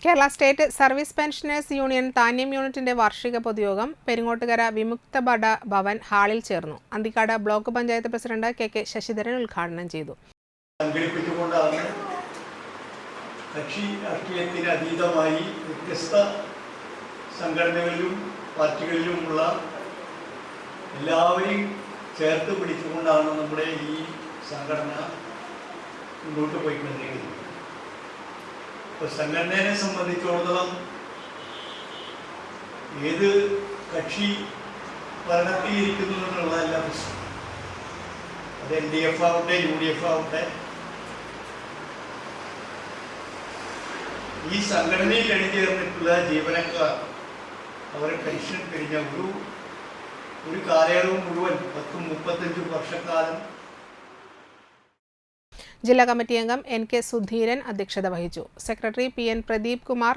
Kerala state service pensioners union Thanyam യൂണിറ്റിന്റെ വാർഷിക പൊതുയോഗം പെരിങ്ങോട്ടുകര വിമുക്ത ഭവൻ ഹാളിൽ ചേർന്നു. Anthikad block panchayat president K Sasidharan ഉദ്ഘാടനം ചെയ്തു. സംഘടിപ്പിച്ചുകൊണ്ടാണ് കക്ഷി രാഷ്ട്രീയത്തിന് അതീതമായി വ്യത്യസ്ത സംഘടനകളിലും പാർട്ടികളിലുമുള്ള എല്ലാവരെയും ചേർത്ത് പിടിച്ചുകൊണ്ടാണ് നമ്മുടെ ഈ സംഘടന മുന്നോട്ട് പോയിക്കൊണ്ടിരിക്കുന്നത്. ഇപ്പോൾ സംഘടനയെ സംബന്ധിച്ചിടത്തോളം ഏത് കക്ഷി ഭരണത്തിൽ ഇരിക്കുന്നു എന്നുള്ളതല്ല പ്രശ്നം. അത് LDF ആവട്ടെ UDF ആവട്ടെ, ഈ സംഘടനയിൽ അണിചേർന്നിട്ടുള്ള ജീവനക്കാർ അവരെ പെൻഷൻ കഴിഞ്ഞ ഒരു കാലയളവ് മുഴുവൻ 10-35 വർഷക്കാലം. ജില്ലാ കമ്മിറ്റി അംഗം NK സുധീരൻ അധ്യക്ഷത വഹിച്ചു. Secretary PN Pradeep Kumar,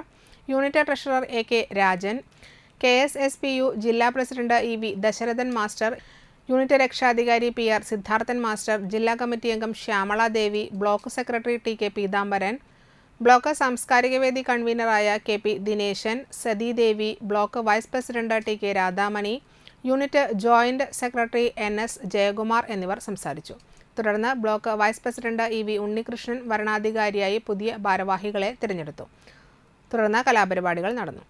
unit treasurer AK Rajan, KSSPU ജില്ലാ president EV Dasharathan master, unit രക്ഷാധികാരി PR സിദ്ധാർത്ഥൻ മാസ്റ്റർ, ജില്ലാ കമ്മിറ്റി അംഗം Shyamala Devi, block secretary TK Peethambaran, block സാംസ്കാരിക വേദി കൺവീനറായ KP Dineshan, Sathidevi, block vice president TK Radhamani, unit joint secretary NS Jayakumar എന്നിവർ സംസാരിച്ചു. തുടർന്ന് block vice president EV Unnikrishnan വരണാധികാരിയായി പുതിയ ഭാരവാഹികളെ തിരഞ്ഞെടുത്തു. തുടർന്ന് കലാപരിപാടികൾ നടന്നു.